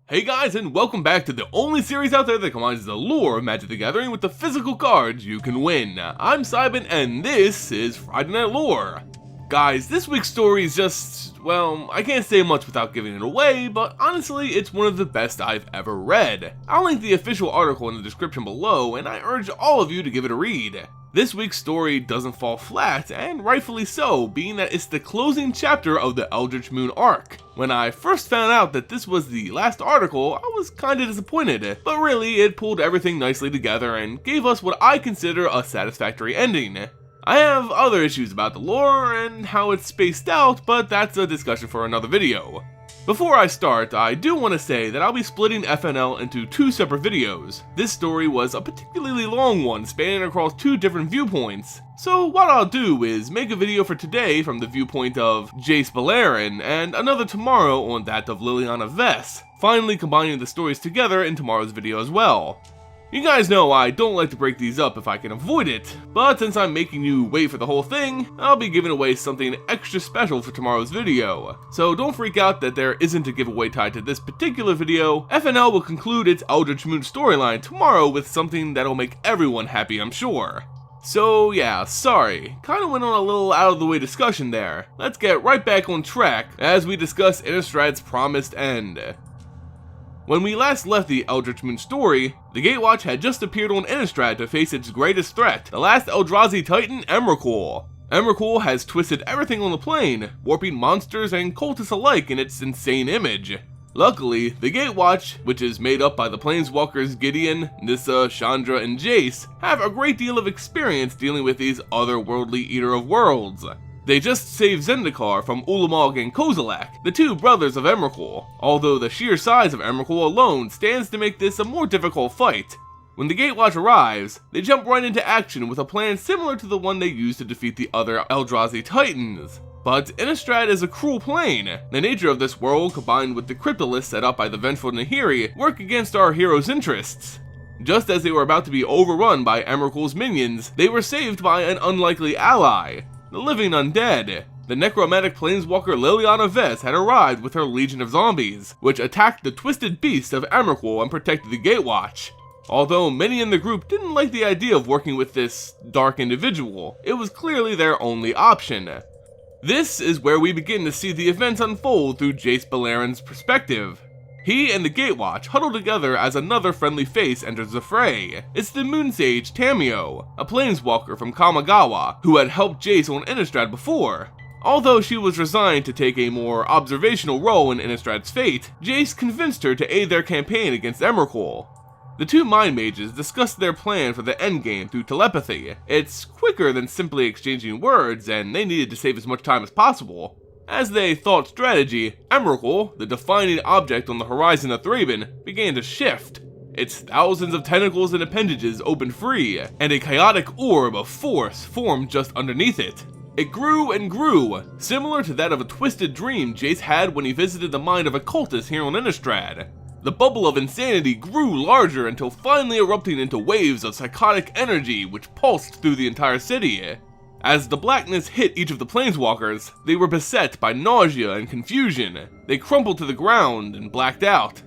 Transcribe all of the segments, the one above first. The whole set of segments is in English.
Hey guys, and welcome back to the only series out there that combines the lore of Magic the Gathering with the physical cards you can win. I'm Simon, and this is Friday Night Lore. Guys, this week's story is just, well, I can't say much without giving it away, but honestly, it's one of the best I've ever read. I'll link the official article in the description below, and I urge all of you to give it a read. This week's story doesn't fall flat, and rightfully so, being that it's the closing chapter of the Eldritch Moon arc. When I first found out that this was the last article, I was kinda disappointed, but really it pulled everything nicely together and gave us what I consider a satisfactory ending. I have other issues about the lore and how it's spaced out, but that's a discussion for another video. Before I start, I do want to say that I'll be splitting FNL into two separate videos. This story was a particularly long one spanning across two different viewpoints, so what I'll do is make a video for today from the viewpoint of Jace Beleren and another tomorrow on that of Liliana Vess, finally combining the stories together in tomorrow's video as well. You guys know I don't like to break these up if I can avoid it, but since I'm making you wait for the whole thing, I'll be giving away something extra special for tomorrow's video. So don't freak out that there isn't a giveaway tied to this particular video. FNL will conclude its Eldritch Moon storyline tomorrow with something that'll make everyone happy, I'm sure. So yeah, sorry, kinda went on a little out of the way discussion there. Let's get right back on track as we discuss Innistrad's promised end. When we last left the Eldritch Moon story, the Gatewatch had just appeared on Innistrad to face its greatest threat, the last Eldrazi titan, Emrakul. Emrakul has twisted everything on the plane, warping monsters and cultists alike in its insane image. Luckily, the Gatewatch, which is made up by the planeswalkers Gideon, Nissa, Chandra, and Jace, have a great deal of experience dealing with these otherworldly Eater of Worlds. They just saved Zendikar from Ulamog and Kozilek, the two brothers of Emrakul, although the sheer size of Emrakul alone stands to make this a more difficult fight. When the Gatewatch arrives, they jump right into action with a plan similar to the one they used to defeat the other Eldrazi Titans. But Innistrad is a cruel plane. The nature of this world, combined with the cryptolith set up by the vengeful Nahiri, work against our heroes' interests. Just as they were about to be overrun by Emrakul's minions, they were saved by an unlikely ally. The living undead. The necromantic planeswalker Liliana Vess had arrived with her legion of zombies, which attacked the twisted beast of Emrakul and protected the Gatewatch. Although many in the group didn't like the idea of working with this dark individual, it was clearly their only option. This is where we begin to see the events unfold through Jace Beleren's perspective. He and the Gatewatch huddle together as another friendly face enters the fray. It's the Moon Sage Tamio, a planeswalker from Kamigawa, who had helped Jace on Innistrad before. Although she was resigned to take a more observational role in Innistrad's fate, Jace convinced her to aid their campaign against Emrakul. The two mind mages discussed their plan for the endgame through telepathy. It's quicker than simply exchanging words, and they needed to save as much time as possible. As they thought strategy, Emrakul, the defining object on the horizon of Thraben, began to shift. Its thousands of tentacles and appendages opened free, and a chaotic orb of force formed just underneath it. It grew and grew, similar to that of a twisted dream Jace had when he visited the mind of a cultist here on Innistrad. The bubble of insanity grew larger until finally erupting into waves of psychotic energy which pulsed through the entire city. As the blackness hit each of the planeswalkers, they were beset by nausea and confusion. They crumpled to the ground and blacked out.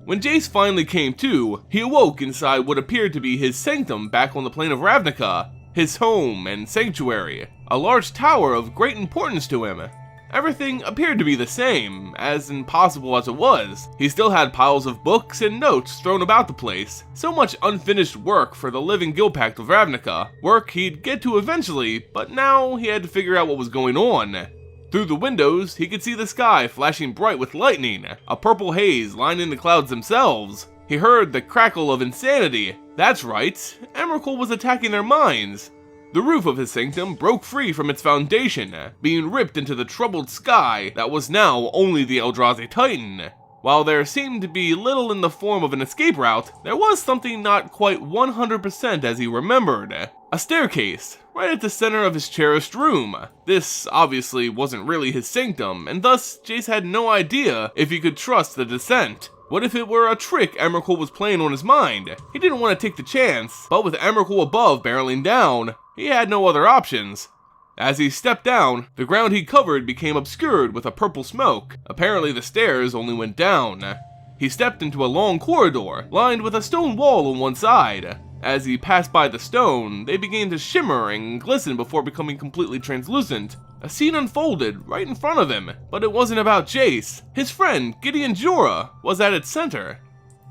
When Jace finally came to, he awoke inside what appeared to be his sanctum back on the plane of Ravnica, his home and sanctuary, a large tower of great importance to him. Everything appeared to be the same, as impossible as it was. He still had piles of books and notes thrown about the place. So much unfinished work for the living guildpact of Ravnica. Work he'd get to eventually, but now he had to figure out what was going on. Through the windows, he could see the sky flashing bright with lightning, a purple haze lining the clouds themselves. He heard the crackle of insanity. That's right, Emrakul was attacking their minds. The roof of his sanctum broke free from its foundation, being ripped into the troubled sky that was now only the Eldrazi Titan. While there seemed to be little in the form of an escape route, there was something not quite 100% as he remembered. A staircase, right at the center of his cherished room. This obviously wasn't really his sanctum, and thus Jace had no idea if he could trust the descent. What if it were a trick Emrakul was playing on his mind? He didn't want to take the chance, but with Emrakul above barreling down, he had no other options. As he stepped down, the ground he covered became obscured with a purple smoke. Apparently the stairs only went down. He stepped into a long corridor, lined with a stone wall on one side. As he passed by the stone, they began to shimmer and glisten before becoming completely translucent. A scene unfolded right in front of him, but it wasn't about Jace. His friend, Gideon Jorah, was at its center.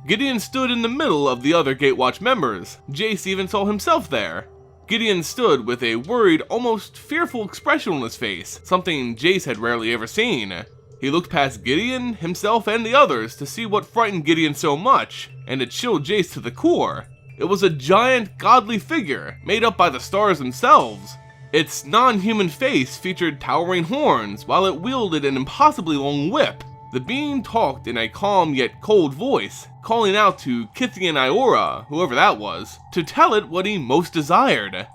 Gideon stood in the middle of the other Gatewatch members. Jace even saw himself there. Gideon stood with a worried, almost fearful expression on his face, something Jace had rarely ever seen. He looked past Gideon, himself, and the others to see what frightened Gideon so much, and it chilled Jace to the core. It was a giant, godly figure, made up by the stars themselves. Its non-human face featured towering horns, while it wielded an impossibly long whip. The being talked in a calm yet cold voice, calling out to Kithian Iora, whoever that was, to tell it what he most desired.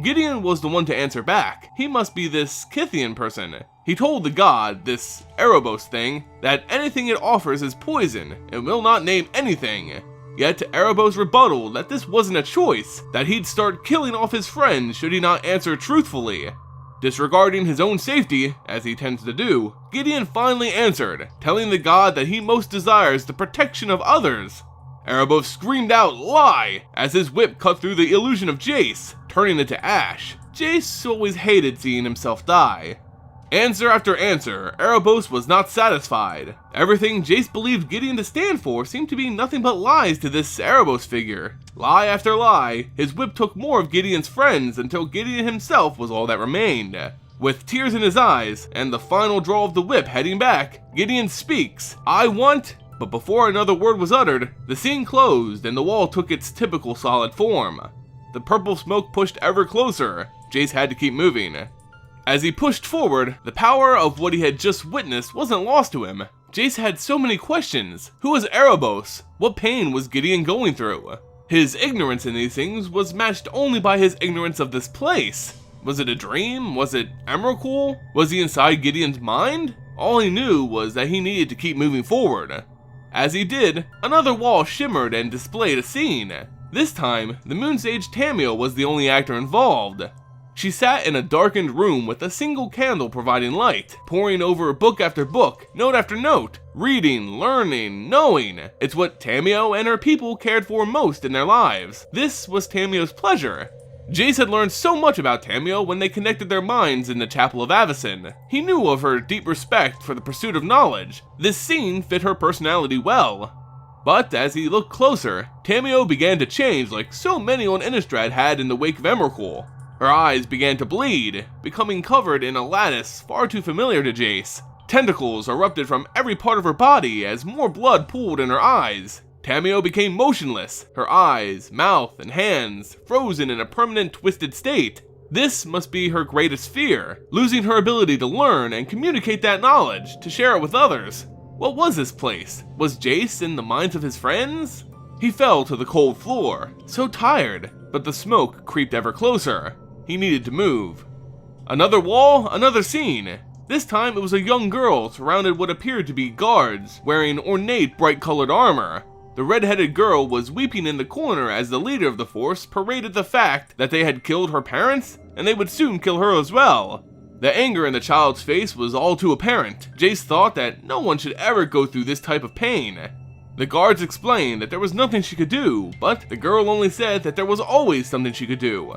Gideon was the one to answer back. He must be this Kithian person. He told the god, this Erebos thing, that anything it offers is poison, and will not name anything. Yet Erebos rebutted that this wasn't a choice, that he'd start killing off his friends should he not answer truthfully. Disregarding his own safety, as he tends to do, Gideon finally answered, telling the god that he most desires the protection of others. Erebos screamed out, "Lie!" as his whip cut through the illusion of Jace, turning it to ash. Jace always hated seeing himself die. Answer after answer, Erebos was not satisfied. Everything Jace believed Gideon to stand for seemed to be nothing but lies to this Erebos figure. Lie after lie, his whip took more of Gideon's friends until Gideon himself was all that remained. With tears in his eyes, and the final draw of the whip heading back, Gideon speaks, "I want..." But before another word was uttered, the scene closed and the wall took its typical solid form. The purple smoke pushed ever closer. Jace had to keep moving. As he pushed forward, the power of what he had just witnessed wasn't lost to him. Jace had so many questions. Who was Erebos? What pain was Gideon going through? His ignorance in these things was matched only by his ignorance of this place. Was it a dream? Was it Emrakul? Was he inside Gideon's mind? All he knew was that he needed to keep moving forward. As he did, another wall shimmered and displayed a scene. This time, the Moon Sage Tamio was the only actor involved. She sat in a darkened room with a single candle providing light, poring over book after book, note after note, reading, learning, knowing. It's what Tamio and her people cared for most in their lives. This was Tamio's pleasure. Jace had learned so much about Tamio when they connected their minds in the Chapel of Avacyn. He knew of her deep respect for the pursuit of knowledge. This scene fit her personality well. But as he looked closer, Tamio began to change like so many on Innistrad had in the wake of Emrakul. Her eyes began to bleed, becoming covered in a lattice far too familiar to Jace. Tentacles erupted from every part of her body as more blood pooled in her eyes. Tamio became motionless, her eyes, mouth, and hands frozen in a permanent twisted state. This must be her greatest fear, losing her ability to learn and communicate that knowledge, to share it with others. What was this place? Was Jace in the minds of his friends? He fell to the cold floor, so tired, but the smoke creeped ever closer. He needed to move. Another wall, another scene. This time it was a young girl surrounded what appeared to be guards, wearing ornate bright-colored armor. The red-headed girl was weeping in the corner as the leader of the force paraded the fact that they had killed her parents, and they would soon kill her as well. The anger in the child's face was all too apparent. Jace thought that no one should ever go through this type of pain. The guards explained that there was nothing she could do, but the girl only said that there was always something she could do.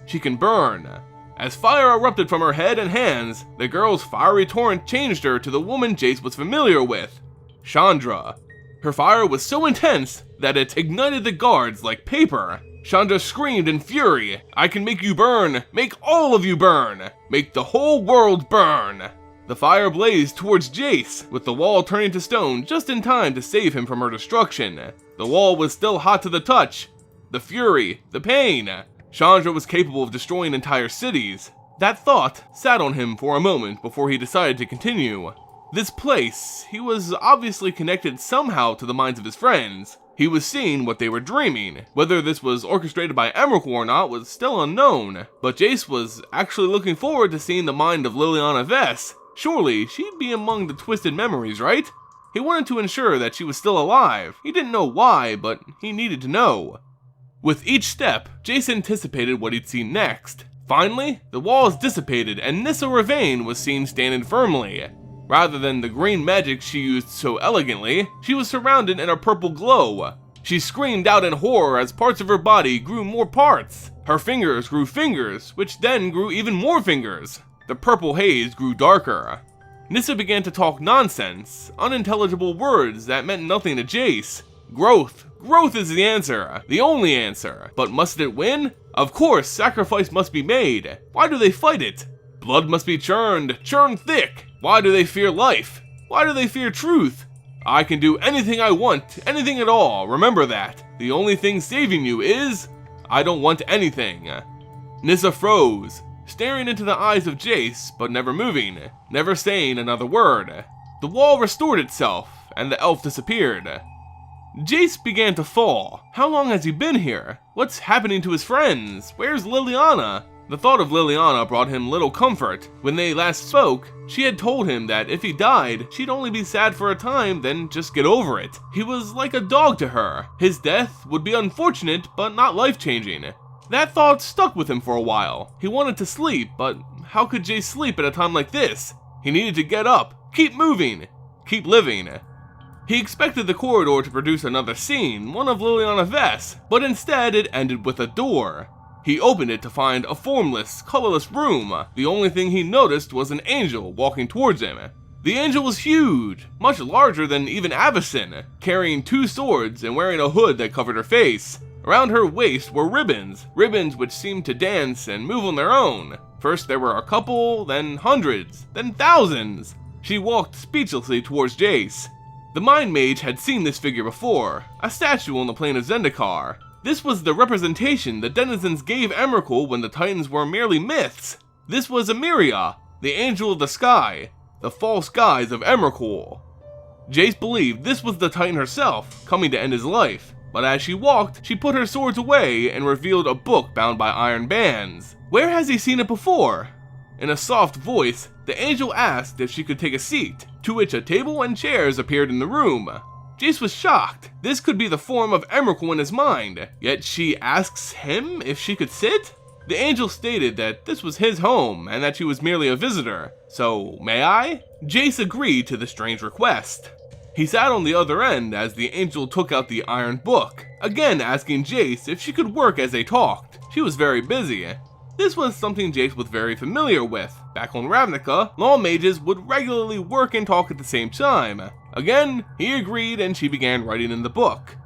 She can burn. As fire erupted from her head and hands, the girl's fiery torrent changed her to the woman Jace was familiar with, Chandra. Her fire was so intense that it ignited the guards like paper. Chandra screamed in fury, "I can make you burn! Make all of you burn! Make the whole world burn!" The fire blazed towards Jace, with the wall turning to stone just in time to save him from her destruction. The wall was still hot to the touch. The fury, the pain. Chandra was capable of destroying entire cities. That thought sat on him for a moment before he decided to continue. This place, he was obviously connected somehow to the minds of his friends. He was seeing what they were dreaming. Whether this was orchestrated by Emrakul or not was still unknown, but Jace was actually looking forward to seeing the mind of Liliana Vess. Surely, she'd be among the twisted memories, right? He wanted to ensure that she was still alive. He didn't know why, but he needed to know. With each step, Jace anticipated what he'd see next. Finally, the walls dissipated and Nissa Ravain was seen standing firmly. Rather than the green magic she used so elegantly, she was surrounded in a purple glow. She screamed out in horror as parts of her body grew more parts. Her fingers grew fingers, which then grew even more fingers. The purple haze grew darker. Nissa began to talk nonsense, unintelligible words that meant nothing to Jace. Growth. Growth is the answer. The only answer. But must it win? Of course, sacrifice must be made. Why do they fight it? Blood must be churned thick. Why do they fear life? Why do they fear truth? I can do anything I want, anything at all, remember that. The only thing saving you is, I don't want anything. Nissa froze, staring into the eyes of Jace, but never moving, never saying another word. The wall restored itself, and the elf disappeared. Jace began to fall. How long has he been here? What's happening to his friends? Where's Liliana? The thought of Liliana brought him little comfort. When they last spoke, she had told him that if he died, she'd only be sad for a time, then just get over it. He was like a dog to her. His death would be unfortunate, but not life-changing. That thought stuck with him for a while. He wanted to sleep, but how could Jace sleep at a time like this? He needed to get up, keep moving, keep living. He expected the corridor to produce another scene, one of Liliana Vess, but instead it ended with a door. He opened it to find a formless, colorless room. The only thing he noticed was an angel walking towards him. The angel was huge, much larger than even Avacyn, carrying 2 swords and wearing a hood that covered her face. Around her waist were ribbons which seemed to dance and move on their own. First there were a couple, then hundreds, then thousands. She walked speechlessly towards Jace. The Mind Mage had seen this figure before, a statue on the plane of Zendikar. This was the representation the denizens gave Emrakul when the Titans were merely myths. This was Emiria, the angel of the sky, the false guise of Emrakul. Jace believed this was the Titan herself, coming to end his life, but as she walked, she put her swords away and revealed a book bound by iron bands. Where has he seen it before? In a soft voice, the angel asked if she could take a seat, to which a table and chairs appeared in the room. Jace was shocked. This could be the form of Emrakul in his mind, yet she asks him if she could sit? The angel stated that this was his home and that she was merely a visitor, so may I? Jace agreed to the strange request. He sat on the other end as the angel took out the iron book, again asking Jace if she could work as they talked. She was very busy. This was something Jace was very familiar with. Back on Ravnica, law mages would regularly work and talk at the same time. Again, he agreed and she began writing in the book.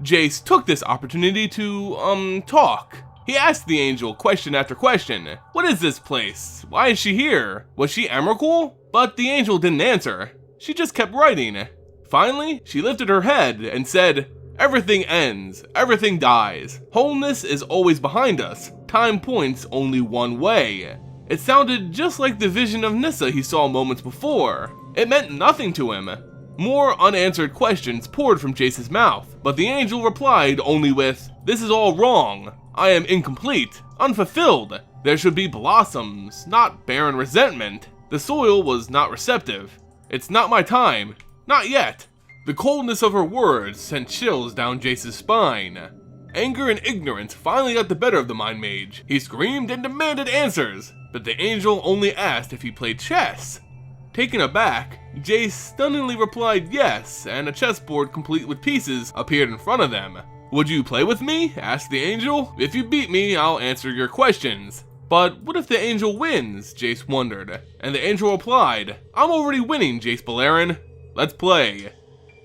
Jace took this opportunity to, talk. He asked the angel question after question. What is this place? Why is she here? Was she Emrakul? But the angel didn't answer. She just kept writing. Finally, she lifted her head and said, "Everything ends, everything dies. Wholeness is always behind us. Time points only one way." It sounded just like the vision of Nissa he saw moments before. It meant nothing to him. More unanswered questions poured from Jace's mouth, but the angel replied only with, "This is all wrong. I am incomplete, unfulfilled. There should be blossoms, not barren resentment. The soil was not receptive. It's not my time. Not yet." The coldness of her words sent chills down Jace's spine. Anger and ignorance finally got the better of the Mind Mage. He screamed and demanded answers, but the angel only asked if he played chess. Taken aback, Jace stunningly replied yes, and a chessboard complete with pieces appeared in front of them. "Would you play with me?" asked the angel. "If you beat me, I'll answer your questions." But what if the angel wins? Jace wondered, and the angel replied, "I'm already winning, Jace Beleren. Let's play."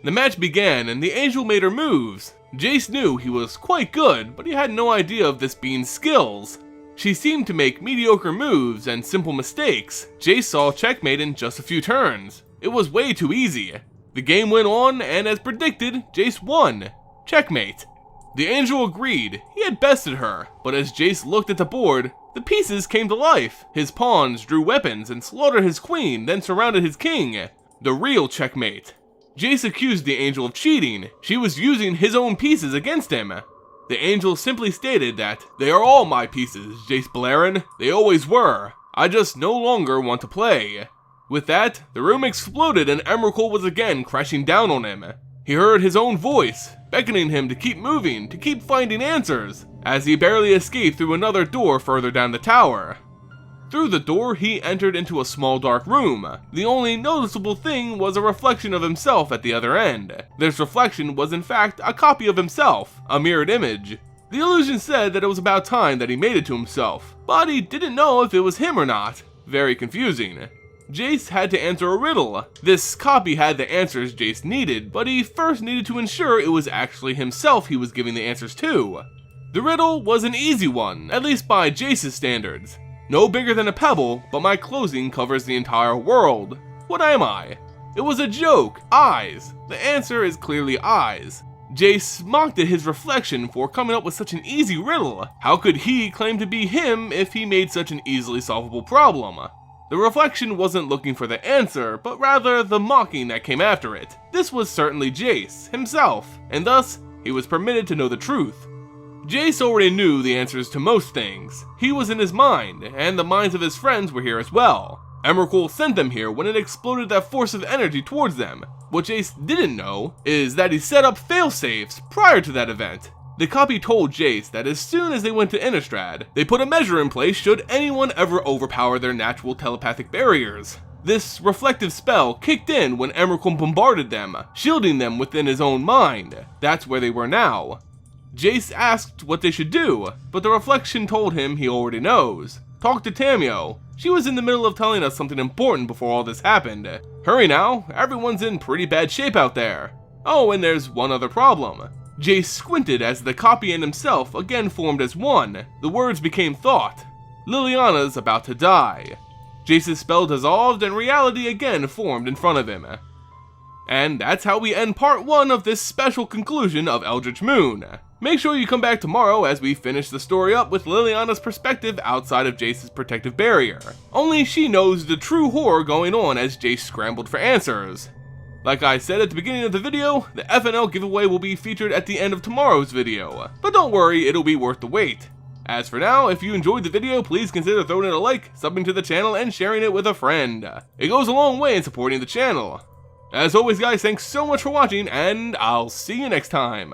The match began, and the angel made her moves. Jace knew he was quite good, but he had no idea of this being skills. She seemed to make mediocre moves and simple mistakes. Jace saw checkmate in just a few turns. It was way too easy. The game went on, and as predicted, Jace won. Checkmate. The angel agreed. He had bested her, but as Jace looked at the board, the pieces came to life. His pawns drew weapons and slaughtered his queen, then surrounded his king. The real checkmate. Jace accused the angel of cheating. She was using his own pieces against him. The angel simply stated that, "They are all my pieces, Jace Beleren. They always were. I just no longer want to play." With that, the room exploded and Emrakul was again crashing down on him. He heard his own voice, beckoning him to keep moving, to keep finding answers, as he barely escaped through another door further down the tower. Through the door, he entered into a small dark room. The only noticeable thing was a reflection of himself at the other end. This reflection was in fact a copy of himself, a mirrored image. The illusion said that it was about time that he made it to himself, but he didn't know if it was him or not. Very confusing. Jace had to answer a riddle. This copy had the answers Jace needed, but he first needed to ensure it was actually himself he was giving the answers to. The riddle was an easy one, at least by Jace's standards. No bigger than a pebble, but my clothing covers the entire world. What am I? It was a joke. Eyes. The answer is clearly eyes. Jace mocked at his reflection for coming up with such an easy riddle. How could he claim to be him if he made such an easily solvable problem? The reflection wasn't looking for the answer, but rather the mocking that came after it. This was certainly Jace, himself, and thus, he was permitted to know the truth. Jace already knew the answers to most things. He was in his mind, and the minds of his friends were here as well. Emrakul sent them here when it exploded that force of energy towards them. What Jace didn't know is that he set up failsafes prior to that event. The copy told Jace that as soon as they went to Innistrad, they put a measure in place should anyone ever overpower their natural telepathic barriers. This reflective spell kicked in when Emrakul bombarded them, shielding them within his own mind. That's where they were now. Jace asked what they should do, but the reflection told him he already knows. Talk to Tamio. She was in the middle of telling us something important before all this happened. Hurry now, everyone's in pretty bad shape out there. Oh, and there's one other problem. Jace squinted as the copy and himself again formed as one. The words became thought. Liliana's about to die. Jace's spell dissolved and reality again formed in front of him. And that's how we end part 1 of this special conclusion of Eldritch Moon. Make sure you come back tomorrow as we finish the story up with Liliana's perspective outside of Jace's protective barrier. Only she knows the true horror going on as Jace scrambled for answers. Like I said at the beginning of the video, the FNL giveaway will be featured at the end of tomorrow's video, but don't worry, it'll be worth the wait. As for now, if you enjoyed the video, please consider throwing it a like, subbing to the channel, and sharing it with a friend. It goes a long way in supporting the channel. As always guys, thanks so much for watching, and I'll see you next time.